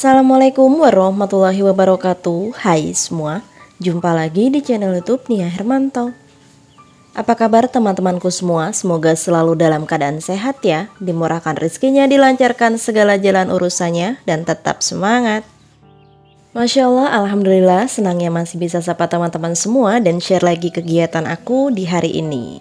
Assalamualaikum warahmatullahi wabarakatuh. Hai semua, jumpa lagi di channel YouTube Nia Hermanto. Apa kabar teman-temanku semua? Semoga selalu dalam keadaan sehat ya, dimurahkan rezekinya, dilancarkan segala jalan urusannya, dan tetap semangat. Masya Allah, Alhamdulillah, senangnya masih bisa sapa teman-teman semua dan share lagi kegiatan aku di hari ini.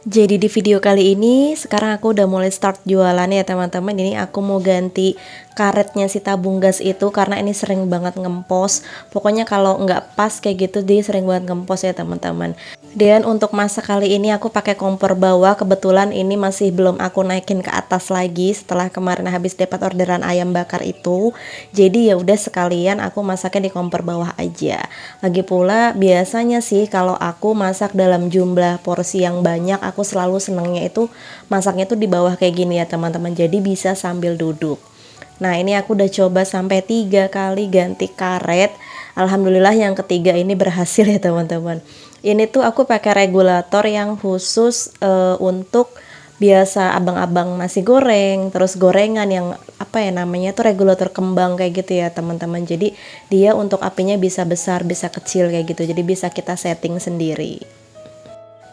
Jadi di video kali ini sekarang aku udah mulai start jualan ya teman-teman. Ini aku mau ganti karetnya si tabung gas itu karena ini sering banget ngempos. Pokoknya kalau nggak pas kayak gitu dia sering banget ngempos ya teman-teman. Dan untuk masak kali ini aku pakai kompor bawah. Kebetulan ini masih belum aku naikin ke atas lagi setelah kemarin habis dapat orderan ayam bakar itu. Jadi ya udah sekalian aku masaknya di kompor bawah aja. Lagi pula biasanya sih kalau aku masak dalam jumlah porsi yang banyak, aku selalu senengnya itu masaknya tuh di bawah kayak gini ya teman-teman, jadi bisa sambil duduk. Nah ini aku udah coba sampai 3 kali ganti karet. Alhamdulillah yang ketiga ini berhasil ya teman-teman. Ini tuh aku pakai regulator yang khusus untuk biasa abang-abang nasi goreng, terus gorengan yang apa ya namanya tuh regulator kembang kayak gitu ya teman-teman. Jadi dia untuk apinya bisa besar bisa kecil kayak gitu, jadi bisa kita setting sendiri.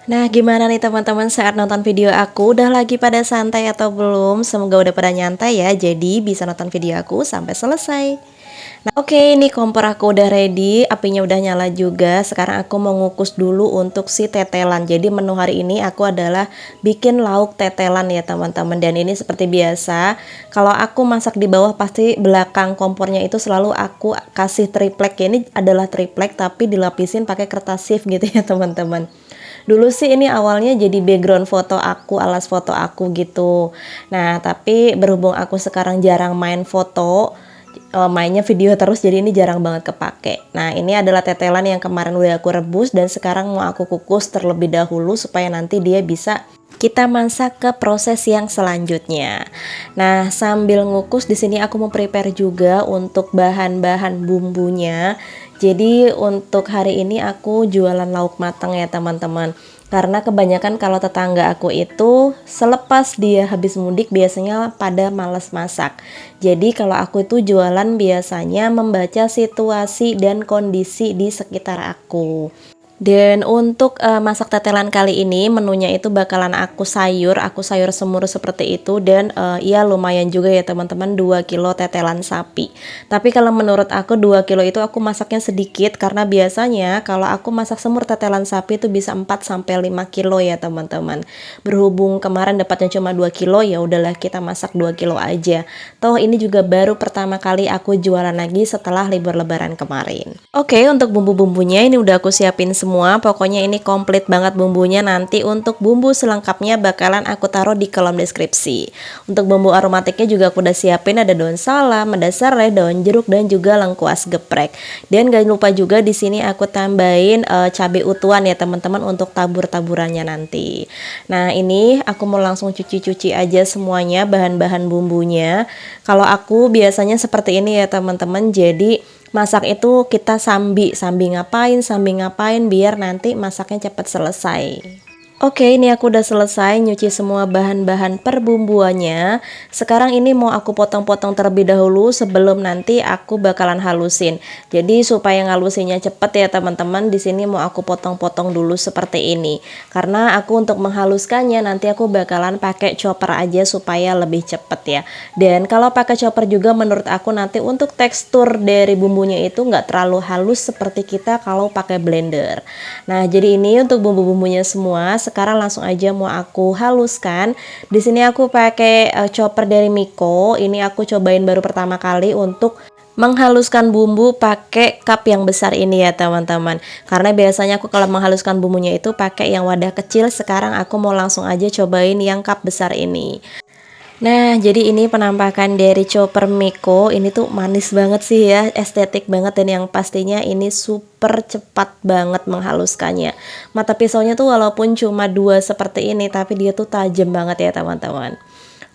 Nah gimana nih teman-teman saat nonton video aku, udah lagi pada santai atau belum? Semoga udah pada nyantai ya, jadi bisa nonton video aku sampai selesai. Nah oke, ini kompor aku udah ready, apinya udah nyala juga. Sekarang aku mau ngukus dulu untuk si tetelan. Jadi menu hari ini aku adalah bikin lauk tetelan ya teman-teman. Dan ini seperti biasa, kalau aku masak di bawah pasti belakang kompornya itu selalu aku kasih triplek. Ini adalah triplek tapi dilapisin pakai kertas sif gitu ya teman-teman. Dulu sih ini awalnya jadi background foto aku, alas foto aku gitu. Nah tapi berhubung aku sekarang jarang main foto, mainnya video terus, jadi ini jarang banget kepake. Nah ini adalah tetelan yang kemarin udah aku rebus dan sekarang mau aku kukus terlebih dahulu supaya nanti dia bisa kita masak ke proses yang selanjutnya. Nah sambil ngukus di sini aku mau prepare juga untuk bahan-bahan bumbunya. Jadi untuk hari ini aku jualan lauk matang ya teman-teman. Karena kebanyakan kalau tetangga aku itu selepas dia habis mudik biasanya pada males masak. Jadi kalau aku itu jualan biasanya membaca situasi dan kondisi di sekitar aku. Dan untuk masak tetelan kali ini menunya itu bakalan aku sayur semur seperti itu. Dan ya lumayan juga ya teman-teman, 2 kilo tetelan sapi. Tapi kalau menurut aku 2 kilo itu aku masaknya sedikit, karena biasanya kalau aku masak semur tetelan sapi itu bisa 4-5 kilo ya teman-teman. Berhubung kemarin dapatnya cuma 2 kilo, ya udahlah kita masak 2 kilo aja. Toh ini juga baru pertama kali aku jualan lagi setelah libur lebaran kemarin. Oke, untuk bumbu-bumbunya ini udah aku siapin semua. Pokoknya ini komplit banget bumbunya. Nanti untuk bumbu selengkapnya bakalan aku taruh di kolom deskripsi. Untuk bumbu aromatiknya juga aku udah siapin, ada daun salam, ada serai, daun jeruk, dan juga lengkuas geprek. Dan gak lupa juga di sini aku tambahin cabai utuhan ya teman-teman untuk tabur-taburannya nanti. Nah ini aku mau langsung cuci-cuci aja semuanya bahan-bahan bumbunya. Kalau aku biasanya seperti ini ya teman-teman. Jadi masak itu kita sambil ngapain biar nanti masaknya cepat selesai. Oke, ini aku udah selesai nyuci semua bahan-bahan perbumbuannya. Sekarang ini mau aku potong-potong terlebih dahulu sebelum nanti aku bakalan halusin. Jadi supaya ngalusinnya cepet ya teman-teman, di sini mau aku potong-potong dulu seperti ini. Karena aku untuk menghaluskannya nanti aku bakalan pakai chopper aja supaya lebih cepet ya. Dan kalau pakai chopper juga menurut aku nanti untuk tekstur dari bumbunya itu nggak terlalu halus seperti kita kalau pakai blender. Nah, jadi ini untuk bumbu-bumbunya semua. Sekarang langsung aja mau aku haluskan. Di sini aku pakai chopper dari Miko. Ini aku cobain baru pertama kali untuk menghaluskan bumbu pakai cup yang besar ini ya teman-teman. Karena biasanya aku kalau menghaluskan bumbunya itu pakai yang wadah kecil. Sekarang aku mau langsung aja cobain yang cup besar ini. Nah jadi ini penampakan dari chopper Miko. Ini tuh manis banget sih ya, estetik banget, dan yang pastinya ini super cepat banget menghaluskannya. Mata pisaunya tuh walaupun cuma 2 seperti ini tapi dia tuh tajam banget ya teman-teman.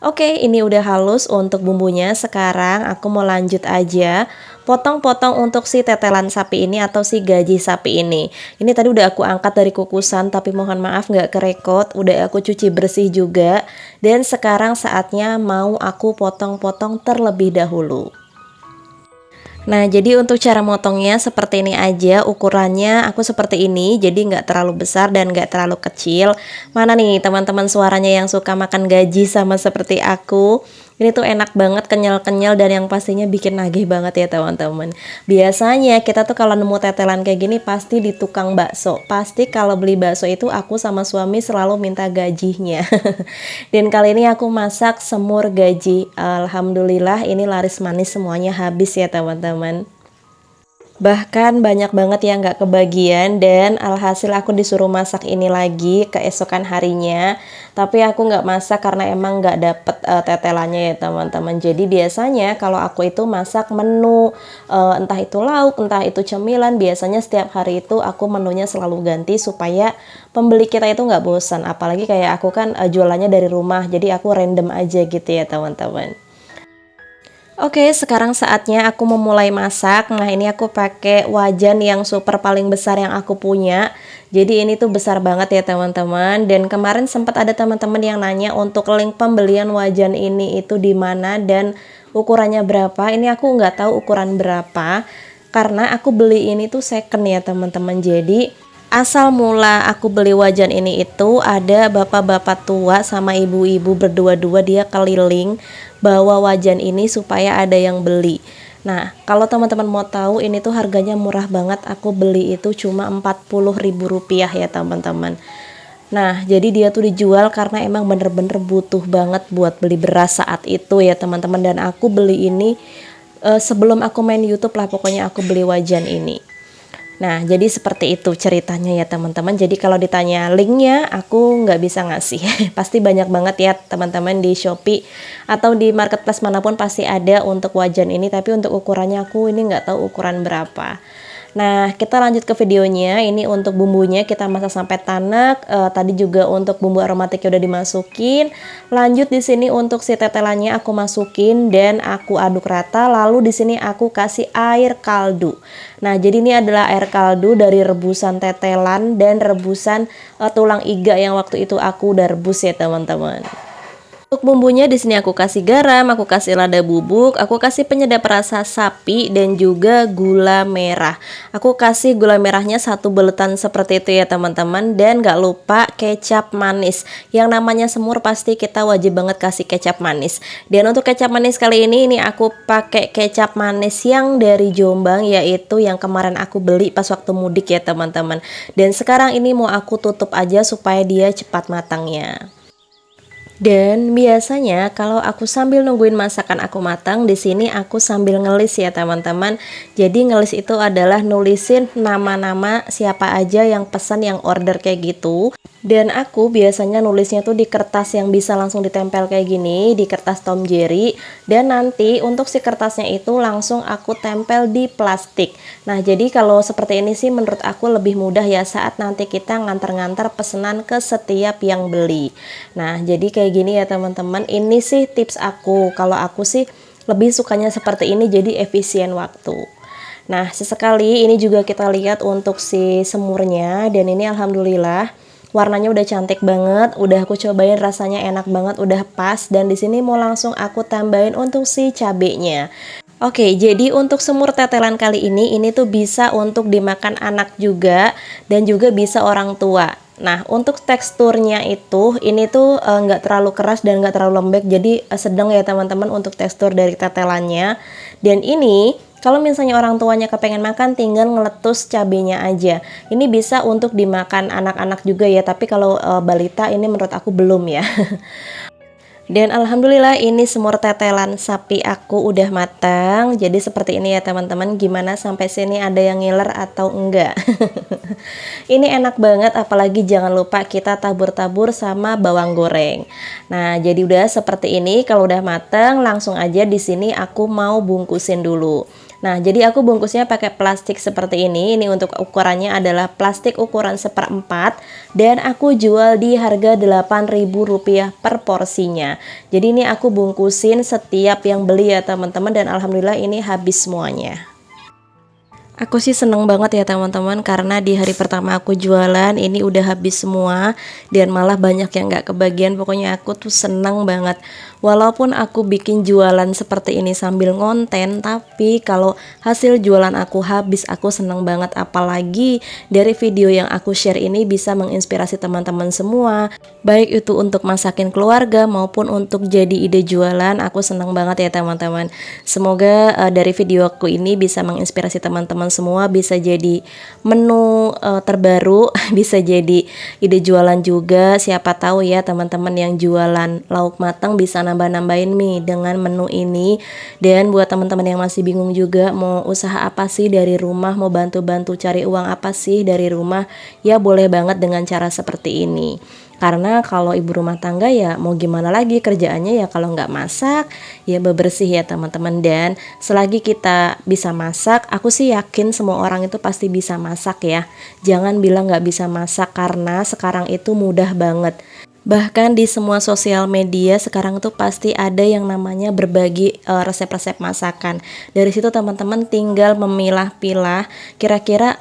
Oke, ini udah halus untuk bumbunya. Sekarang aku mau lanjut aja potong-potong untuk si tetelan sapi ini atau si gaji sapi ini. Ini tadi udah aku angkat dari kukusan, tapi mohon maaf nggak kerekot. Udah aku cuci bersih juga. Dan sekarang saatnya mau aku potong-potong terlebih dahulu. Nah, jadi untuk cara motongnya seperti ini aja, ukurannya aku seperti ini, jadi nggak terlalu besar dan nggak terlalu kecil. Mana nih teman-teman suaranya yang suka makan gaji sama seperti aku? Ini tuh enak banget, kenyal-kenyal, dan yang pastinya bikin nagih banget ya teman-teman. Biasanya kita tuh kalau nemu tetelan kayak gini pasti di tukang bakso. Pasti kalau beli bakso itu aku sama suami selalu minta gajinya. Dan kali ini aku masak semur gaji. Alhamdulillah ini laris manis, semuanya habis ya teman-teman. Bahkan banyak banget yang gak kebagian, dan alhasil aku disuruh masak ini lagi keesokan harinya. Tapi aku nggak masak karena emang nggak dapet tetelannya ya teman-teman. Jadi biasanya kalau aku itu masak menu, entah itu lauk, entah itu cemilan, biasanya setiap hari itu aku menunya selalu ganti supaya pembeli kita itu nggak bosan. Apalagi kayak aku kan jualannya dari rumah, jadi aku random aja gitu ya teman-teman. Oke, sekarang saatnya aku memulai masak. Nah, ini aku pakai wajan yang super paling besar yang aku punya. Jadi ini tuh besar banget ya teman-teman. Dan kemarin sempat ada teman-teman yang nanya untuk link pembelian wajan ini itu di mana dan ukurannya berapa. Ini aku nggak tahu ukuran berapa karena aku beli ini tuh second ya teman-teman. Jadi asal mula aku beli wajan ini itu ada bapak-bapak tua sama ibu-ibu berdua-dua, dia keliling bawa wajan ini supaya ada yang beli. Nah, kalau teman-teman mau tahu, ini tuh harganya murah banget. Aku beli itu cuma Rp40.000 ya teman-teman. Nah, jadi dia tuh dijual karena emang bener-bener butuh banget buat beli beras saat itu ya teman-teman. Dan aku beli ini sebelum aku main YouTube lah, pokoknya aku beli wajan ini. Nah, jadi seperti itu ceritanya ya teman-teman. Jadi kalau ditanya linknya, aku nggak bisa ngasih. Pasti banyak banget ya teman-teman di Shopee atau di marketplace manapun pasti ada untuk wajan ini. Tapi untuk ukurannya aku ini nggak tahu ukuran berapa. Nah, kita lanjut ke videonya. Ini untuk bumbunya kita masak sampai tanak. Tadi juga untuk bumbu aromatiknya udah dimasukin. Lanjut di sini untuk si tetelannya aku masukin dan aku aduk rata. Lalu di sini aku kasih air kaldu. Nah, jadi ini adalah air kaldu dari rebusan tetelan dan rebusan tulang iga yang waktu itu aku udah rebus ya teman-teman. Untuk bumbunya di sini aku kasih garam, aku kasih lada bubuk, aku kasih penyedap rasa sapi dan juga gula merah. Aku kasih gula merahnya 1 buletan seperti itu ya teman-teman, dan gak lupa kecap manis. Yang namanya semur pasti kita wajib banget kasih kecap manis. Dan untuk kecap manis kali ini aku pakai kecap manis yang dari Jombang, yaitu yang kemarin aku beli pas waktu mudik ya teman-teman. Dan sekarang ini mau aku tutup aja supaya dia cepat matangnya. Dan biasanya kalau aku sambil nungguin masakan aku matang, di sini aku sambil ngelis ya teman-teman. Jadi ngelis itu adalah nulisin nama-nama siapa aja yang pesan, yang order kayak gitu. Dan aku biasanya nulisnya tuh di kertas yang bisa langsung ditempel kayak gini, di kertas Tom Jerry. Dan nanti untuk si kertasnya itu langsung aku tempel di plastik. Nah, jadi kalau seperti ini sih menurut aku lebih mudah ya saat nanti kita nganter-nganter pesanan ke setiap yang beli. Nah, jadi kayak gini ya teman-teman. Ini sih tips aku. Kalau aku sih lebih sukanya seperti ini, jadi efisien waktu. Nah, sesekali ini juga kita lihat untuk si semurnya, dan ini alhamdulillah warnanya udah cantik banget, udah aku cobain rasanya enak banget, udah pas. Dan di sini mau langsung aku tambahin untuk si cabenya. Oke, jadi untuk semur tetelan kali ini tuh bisa untuk dimakan anak juga dan juga bisa orang tua. Nah, untuk teksturnya itu ini tuh nggak terlalu keras dan nggak terlalu lembek, jadi sedang ya teman-teman untuk tekstur dari tetelannya. Dan ini kalau misalnya orang tuanya kepengen makan, tinggal ngeletus cabenya aja. Ini bisa untuk dimakan anak-anak juga ya, tapi kalau balita ini menurut aku belum ya. Dan alhamdulillah ini semur tetelan sapi aku udah matang. Jadi seperti ini ya teman-teman. Gimana sampai sini ada yang ngiler atau enggak? Ini enak banget, apalagi jangan lupa kita tabur-tabur sama bawang goreng. Nah, jadi udah seperti ini. Kalau udah matang, langsung aja di sini aku mau bungkusin dulu. Nah, jadi aku bungkusnya pakai plastik seperti ini. Ini untuk ukurannya adalah plastik ukuran 1/4 dan aku jual di harga Rp8.000 per porsinya. Jadi ini aku bungkusin setiap yang beli ya teman-teman, dan alhamdulillah ini habis semuanya. Aku sih seneng banget ya teman-teman, karena di hari pertama aku jualan ini udah habis semua dan malah banyak yang gak kebagian. Pokoknya aku tuh seneng banget. Walaupun aku bikin jualan seperti ini sambil ngonten, tapi kalau hasil jualan aku habis, aku seneng banget. Apalagi dari video yang aku share ini bisa menginspirasi teman-teman semua, baik itu untuk masakin keluarga maupun untuk jadi ide jualan. Aku seneng banget ya teman-teman. Semoga dari video aku ini bisa menginspirasi teman-teman semua, bisa jadi menu terbaru, bisa jadi ide jualan juga. Siapa tahu ya teman-teman yang jualan lauk matang bisa nambah-nambahin mie dengan menu ini. Dan buat teman-teman yang masih bingung juga mau usaha apa sih dari rumah, mau bantu-bantu cari uang apa sih dari rumah, ya boleh banget dengan cara seperti ini. Karena kalau ibu rumah tangga ya mau gimana lagi kerjaannya, ya kalau nggak masak ya bebersih ya teman-teman. Dan selagi kita bisa masak, aku sih yakin semua orang itu pasti bisa masak ya. Jangan bilang nggak bisa masak, karena sekarang itu mudah banget. Bahkan di semua sosial media sekarang tuh pasti ada yang namanya berbagi resep-resep masakan. Dari situ teman-teman tinggal memilah-pilah kira-kira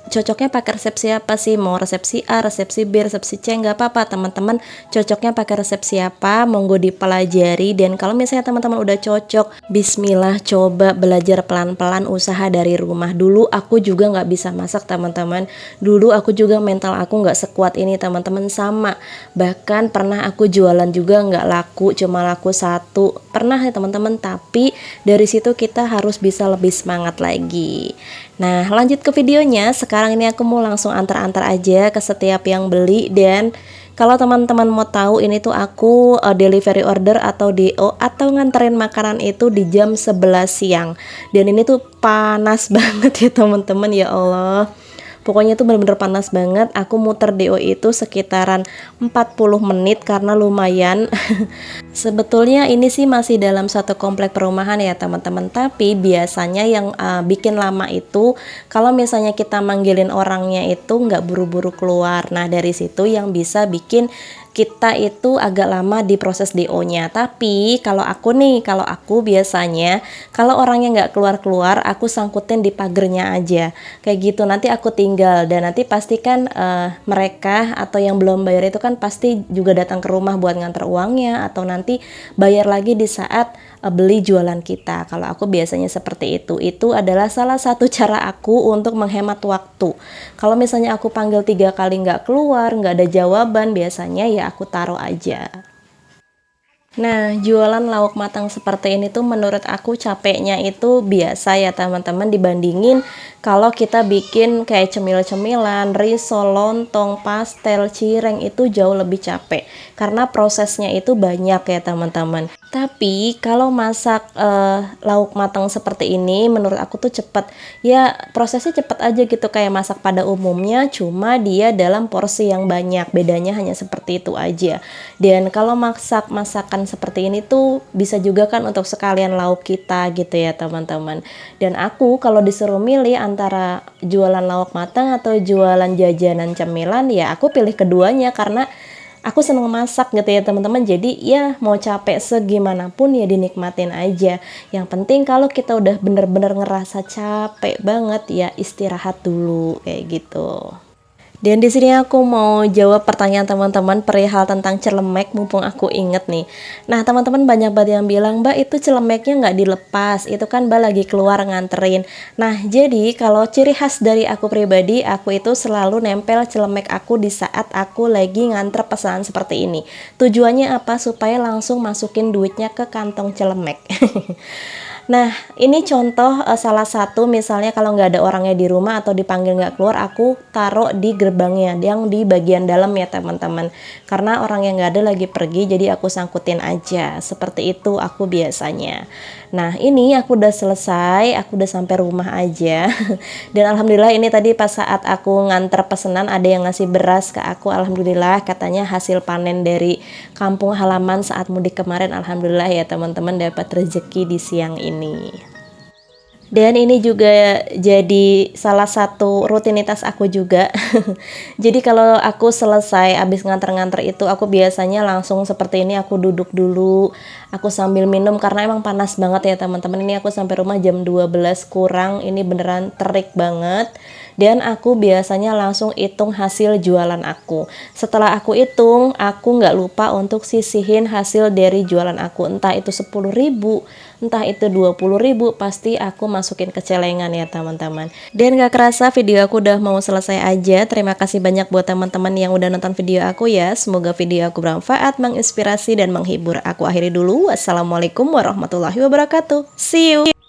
cocoknya pakai resep siapa sih, mau resep si A, resep si B, resep si C, nggak apa-apa teman-teman, cocoknya pakai resep siapa monggo dipelajari. Dan kalau misalnya teman-teman udah cocok, bismillah, coba belajar pelan-pelan usaha dari rumah. Dulu aku juga nggak bisa masak teman-teman, dulu aku juga mental aku nggak sekuat ini teman-teman, sama bahkan pernah aku jualan juga nggak laku, cuma laku satu, pernah ya teman-teman. Tapi dari situ kita harus bisa lebih semangat lagi. Nah, lanjut ke videonya. Sekarang ini aku mau langsung antar-antar aja ke setiap yang beli. Dan kalau teman-teman mau tahu, ini tuh aku delivery order atau DO atau nganterin makanan itu di jam 11 siang. Dan ini tuh panas banget ya teman-teman, ya Allah. Pokoknya tuh bener-bener panas banget. Aku muter DO itu sekitaran 40 menit karena lumayan. Sebetulnya ini sih masih dalam satu komplek perumahan ya teman-teman. Tapi biasanya yang bikin lama itu kalau misalnya kita manggilin orangnya itu nggak buru-buru keluar. Nah dari situ yang bisa bikin kita itu agak lama di proses DO-nya. Tapi kalau aku biasanya kalau orangnya nggak keluar-keluar, aku sangkutin di pagernya aja kayak gitu. Nanti aku tinggal, dan nanti pastikan mereka atau yang belum bayar itu kan pasti juga datang ke rumah buat nganter uangnya, atau nanti bayar lagi di saat beli jualan kita. Kalau aku biasanya seperti itu adalah salah satu cara aku untuk menghemat waktu. Kalau misalnya aku panggil 3 kali nggak keluar, nggak ada jawaban, biasanya ya aku taruh aja. Nah, jualan lauk matang seperti ini tuh menurut aku capeknya itu biasa ya teman-teman, dibandingin kalau kita bikin kayak cemil-cemilan, risol, lontong, pastel, cireng, itu jauh lebih capek karena prosesnya itu banyak ya teman-teman. Tapi kalau masak lauk matang seperti ini menurut aku tuh cepet ya, prosesnya cepet aja gitu kayak masak pada umumnya, cuma dia dalam porsi yang banyak, bedanya hanya seperti itu aja. Dan kalau masak masakan seperti ini tuh bisa juga kan untuk sekalian lauk kita gitu ya teman-teman. Dan aku kalau disuruh milih antara jualan lauk matang atau jualan jajanan cemilan, ya aku pilih keduanya karena aku seneng masak gitu ya teman-teman. Jadi ya mau capek segimanapun ya dinikmatin aja. Yang penting kalau kita udah bener-bener ngerasa capek banget ya istirahat dulu kayak gitu. Dan di sini aku mau jawab pertanyaan teman-teman perihal tentang celemek, mumpung aku inget nih. Nah teman-teman banyak banget yang bilang, Mbak itu celemeknya nggak dilepas, itu kan Mbak lagi keluar nganterin. Nah jadi kalau ciri khas dari aku pribadi, aku itu selalu nempel celemek aku di saat aku lagi nganter pesanan seperti ini. Tujuannya apa? Supaya langsung masukin duitnya ke kantong celemek. Nah ini contoh salah satu, misalnya kalau nggak ada orangnya di rumah atau dipanggil nggak keluar, aku taruh di gerbangnya yang di bagian dalam ya teman-teman, karena orang yang nggak ada lagi pergi, jadi aku sangkutin aja. Seperti itu aku biasanya. Nah ini aku udah selesai, aku udah sampai rumah aja. Dan alhamdulillah ini tadi pas saat aku nganter pesanan ada yang ngasih beras ke aku. Alhamdulillah, katanya hasil panen dari kampung halaman saat mudik kemarin. Alhamdulillah ya teman-teman, dapat rezeki di siang ini. Dan ini juga jadi salah satu rutinitas aku juga. Jadi kalau aku selesai abis nganter-nganter itu, aku biasanya langsung seperti ini, aku duduk dulu, aku sambil minum karena emang panas banget ya teman-teman. Ini aku sampai rumah jam 12 kurang, ini beneran terik banget. Dan aku biasanya langsung hitung hasil jualan aku. Setelah aku hitung, aku nggak lupa untuk sisihin hasil dari jualan aku. Entah itu 10.000, entah itu 20.000, pasti aku masukin ke celengan ya teman-teman. Dan gak kerasa video aku udah mau selesai aja. Terima kasih banyak buat teman-teman yang udah nonton video aku ya. Semoga video aku bermanfaat, menginspirasi, dan menghibur. Aku akhiri dulu. Wassalamualaikum warahmatullahi wabarakatuh. See you.